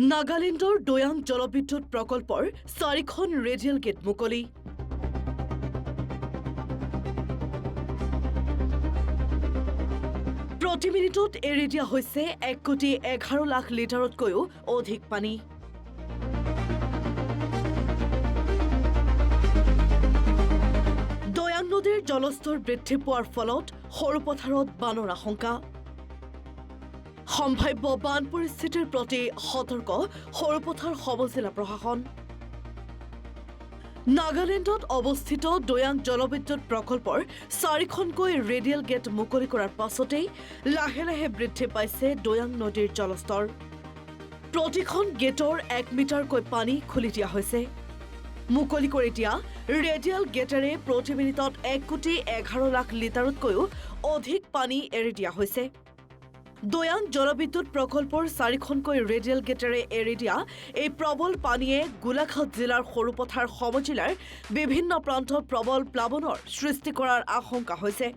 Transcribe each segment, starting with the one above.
নাগালেণ্ডৰ দৈয়াং জলবিদ্যুৎ প্ৰকল্পৰ 4খন ৰেডিয়েল গেট মুকলি। প্ৰতি মিনিটত এৰি দিয়া হৈছে 1,11,00,000 লিটাৰতকৈও অধিক পানী। দৈয়াং নদীৰ জলস্তৰ বৃদ্ধি পোৱাৰ ফলত সৰু পথাৰত বানৰ আশংকা। সম্ভাৱ্য বান পৰিস্থিতিৰ প্ৰতি সতৰ্ক সৰুপথাৰ সমজিলা প্ৰশাসন। নাগালেণ্ডত অৱস্থিত দৈয়াং জলবিদ্যুৎ প্ৰকল্পৰ 4খনকৈ ৰেডিয়েল গেট মুকলি কৰাৰ পাছতেই লাহে লাহে বৃদ্ধি পাইছে দৈয়াং নদীৰ জলস্তৰ। প্ৰতিখন গেটৰ 1 মিটাৰকৈ পানী খুলি দিয়া হৈছে। মুকলি কৰি দিয়া ৰেডিয়েল গেটেৰে প্ৰতি মিনিটত 1,11,00,000 লিটাৰতকৈও অধিক পানী এৰি দিয়া হৈছে। দৈয়াং জলবিদ্যুৎ প্ৰকল্পৰ 4খনকৈ ৰেডিয়েল গেটেৰে এৰি দিয়া এই প্ৰবল পানীয়ে গোলাঘাট জিলাৰ সৰুপথাৰ সমজিলাৰ বিভিন্ন প্ৰান্তত প্ৰবল প্লাৱনৰ সৃষ্টি কৰাৰ আশংকা হৈছে।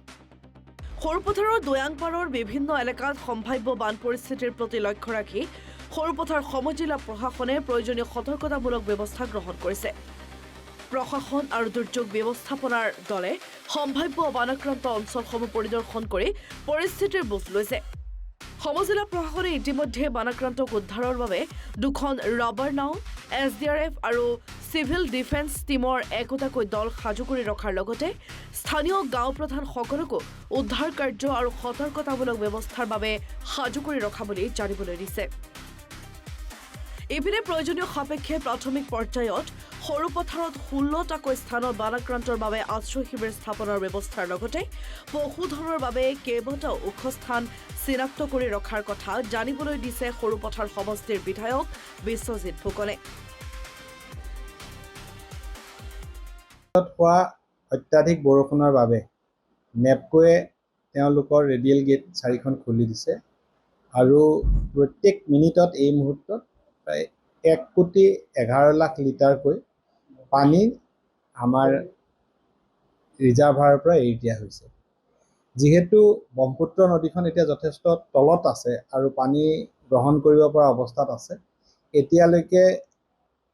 সৰুপথাৰৰ দৈয়াং পাৰৰ বিভিন্ন এলেকাত সম্ভাৱ্য বান পৰিস্থিতিৰ প্ৰতি লক্ষ্য ৰাখি সৰুপথাৰ সমজিলা প্ৰশাসনে প্ৰয়োজনীয় সতৰ্কতামূলক ব্যৱস্থা গ্ৰহণ কৰিছে। প্ৰশাসন আৰু দুৰ্যোগ ব্যৱস্থাপনাৰ দলে সম্ভাৱ্য বানাক্ৰান্ত অঞ্চলসমূহ পৰিদৰ্শন কৰি পৰিস্থিতিৰ বুজ লৈছে। সমজিলা প্ৰশাসনে ইতিমধ্যে বানাক্ৰান্তক উদ্ধাৰৰ বাবে 2খন ৰাবাৰ নাও, SDRF আৰু চিভিল ডিফেন্স টিমৰ একোটাকৈ দল সাজু কৰি ৰখাৰ লগতে স্থানীয় গাঁও প্ৰধানসকলকো উদ্ধাৰ কাৰ্য আৰু সতৰ্কতামূলক ব্যৱস্থাৰ বাবে সাজু কৰি ৰখা বুলি জানিবলৈ দিছে। ইপিনে প্ৰয়োজনীয় সাপেক্ষে প্ৰাথমিক পৰ্যায়ত সৰু পথাৰত 16টাকৈ স্থানত বানাক্ৰান্তৰ বাবে আশ্ৰয় শিবিৰ স্থাপনৰ ব্যৱস্থাৰ লগতে পশুধনৰ বাবে কেইবাটাও ওখ স্থান চিনাক্ত কৰি ৰখাৰ কথা জানিবলৈ দিছে সৰুপথাৰ সমষ্টিৰ বিধায়ক বিশ্বজিৎ ফুকনে। হোৱা অত্যাধিক বৰষুণৰ বাবে নেপকোৱে তেওঁলোকৰ ৰেডিয়েল গেট 4খন খুলি দিছে আৰু প্ৰত্যেক মিনিটত এই মুহূৰ্তত প্ৰায় 1,11,00,000 লিটাৰকৈ পানী আমাৰ ৰিজাৰ্ভাৰৰ পৰা এৰি দিয়া হৈছে। যিহেতু ব্ৰহ্মপুত্ৰ নদীখন এতিয়া যথেষ্ট তলত আছে আৰু পানী গ্ৰহণ কৰিব পৰা অৱস্থাত আছে, এতিয়ালৈকে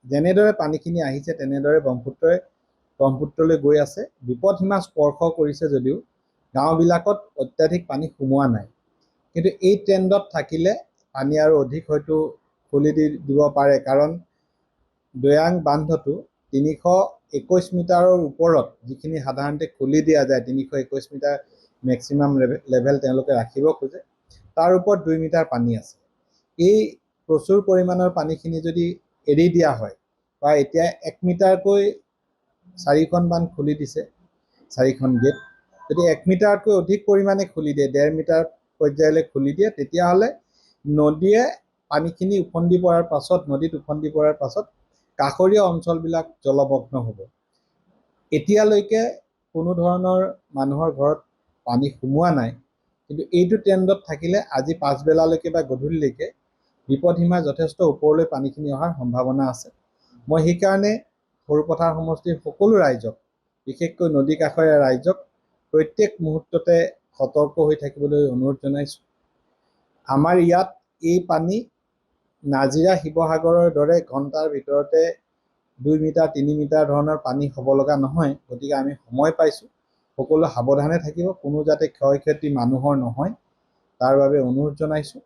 যেনেদৰে পানীখিনি আহিছে তেনেদৰে ব্ৰহ্মপুত্ৰলৈ গৈ আছে। বিপদসীমা স্পৰ্শ কৰিছে যদিও গাঁওবিলাকত অত্যাধিক পানী সোমোৱা নাই, কিন্তু এই ট্ৰেণ্ডত থাকিলে পানী আৰু অধিক হয়তো খুলি দিব পাৰে, কাৰণ দৈয়াং বান্ধটো 321 মিটাৰৰ ওপৰত যিখিনি সাধাৰণতে খুলি দিয়া যায়, 321 মিটাৰ মেক্সিমাম লেভেল তেওঁলোকে ৰাখিব খোজে, তাৰ ওপৰত 2 মিটাৰ পানী আছে। এই প্ৰচুৰ পৰিমাণৰ পানীখিনি যদি এৰি দিয়া হয় বা এতিয়া 1 মিটাৰকৈ 4খন বান্ধ খুলি দিছে, 4খন গেট যদি 1 মিটাৰতকৈ অধিক পৰিমাণে খুলি দিয়ে, 1.5 মিটাৰ পৰ্যায়লৈ খুলি দিয়ে, তেতিয়াহ'লে নদীয়ে পানীখিনি নদীত উফন্দি পৰাৰ পাছত কাষৰীয়া অঞ্চলবিলাক জলমগ্ন হ'ব। এতিয়ালৈকে কোনো ধৰণৰ মানুহৰ ঘৰত পানী সোমোৱা নাই, কিন্তু এইটো ট্ৰেণ্ডত থাকিলে আজি পাছবেলালৈকে বা গধূলিলৈকে বিপদসীমা যথেষ্ট ওপৰলৈ পানীখিনি অহাৰ সম্ভাৱনা আছে। মই সেইকাৰণে সৰুপথাৰ সমষ্টিৰ সকলো ৰাইজক, বিশেষকৈ নদী কাষৰীয়া ৰাইজক প্ৰত্যেক মুহূৰ্ততে সতৰ্ক হৈ থাকিবলৈ অনুৰোধ জনাইছোঁ। আমাৰ ইয়াত এই পানী নাজিৰা শিৱসাগৰৰ দৰে ঘণ্টাৰ ভিতৰতে 2 মিটাৰ 3 মিটাৰ ধৰণৰ পানী হ'ব লগা নহয়, গতিকে আমি সময় পাইছোঁ, সকলো সাৱধানে থাকিব, কোনো যাতে ক্ষয় ক্ষতি মানুহৰ নহয় তাৰ বাবে অনুৰোধ জনাইছোঁ।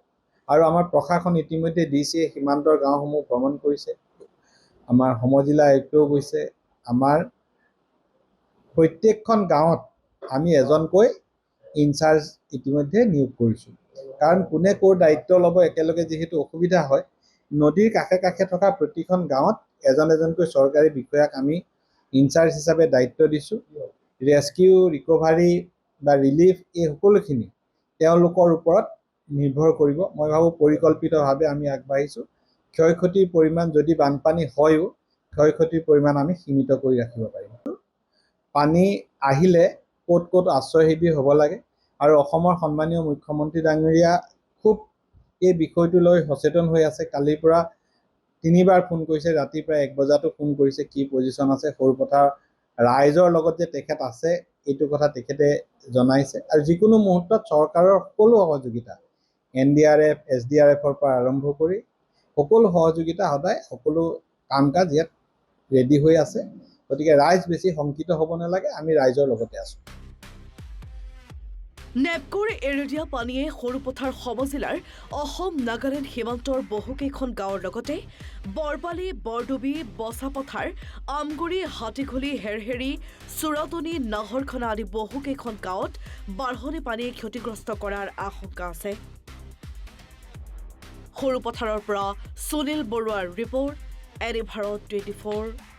আৰু আমাৰ প্ৰশাসন ইতিমধ্যে DC সীমান্তৰ গাঁওসমূহ ভ্ৰমণ কৰিছে, আমাৰ সমজিলা আয়ুক্তও গৈছে। আমাৰ প্ৰত্যেকখন গাঁৱত আমি এজনকৈ ইনচাৰ্জ ইতিমধ্যে নিয়োগ কৰিছোঁ, কাৰণ কোনে ক'ৰ দায়িত্ব ল'ব একেলগে যিহেতু অসুবিধা হয়। নদীৰ কাষে কাষে থকা প্ৰতিখন গাঁৱত এজনকৈ চৰকাৰী বিষয়াক আমি ইনচাৰ্জ হিচাপে দায়িত্ব দিছোঁ। ৰেস্কিউ, ৰিকভাৰী বা ৰিলিফ এই সকলোখিনি তেওঁলোকৰ ওপৰত নিৰ্ভৰ কৰিব। মই ভাবোঁ পৰিকল্পিতভাৱে আমি আগবাঢ়িছোঁ। ক্ষয় ক্ষতিৰ পৰিমাণ যদি বানপানী হয়ও, ক্ষয় ক্ষতিৰ পৰিমাণ আমি সীমিত কৰি ৰাখিব পাৰিম। পানী আহিলে ক'ত ক'ত আশ্ৰয় শিবিৰ হ'ব লাগে, আৰু অসমৰ সন্মানীয় মুখ্যমন্ত্ৰী ডাঙৰীয়া খুব এই বিষয়টো লৈ সচেতন হৈ আছে। কালিৰ পৰা 3বাৰ ফোন কৰিছে, ৰাতি প্ৰায় 1 বজাতো ফোন কৰিছে, কি পজিশ্যন আছে সৰুপথাৰ ৰাইজৰ লগত যে তেখেত আছে এইটো কথা তেখেতে জনাইছে। আৰু যিকোনো মুহূৰ্তত চৰকাৰৰ সকলো সহযোগিতা NDRF, SDRFৰ পৰা আৰম্ভ কৰি সকলো সহযোগিতা সদায় সকলো কাম কাজ ইয়াত ৰেডি হৈ আছে গতিকে ৰাইজ বেছি শংকিত হ'ব নালাগে আমি ৰাইজৰ লগতে আছোঁ নেপকোৰ এৰি দিয়া পানীয়ে সৰুপথাৰ সমজিলাৰ অসম নাগালেণ্ড সীমান্তৰ বহুকেইখন গাঁৱৰ লগতে বৰপালি বৰডুবি বছাপথাৰ আমগুৰি হাতীঘুলি হেৰহেৰি চুৰাটনি নাহৰখনা আদি বহুকেইখন গাঁৱত বাঢ়নি পানীয়ে ক্ষতিগ্ৰস্ত কৰাৰ আশংকা আছে সৰুপথাৰৰ পৰা সুনীল বৰুৱাৰ ৰিপৰ্ট এনি ভাৰত 24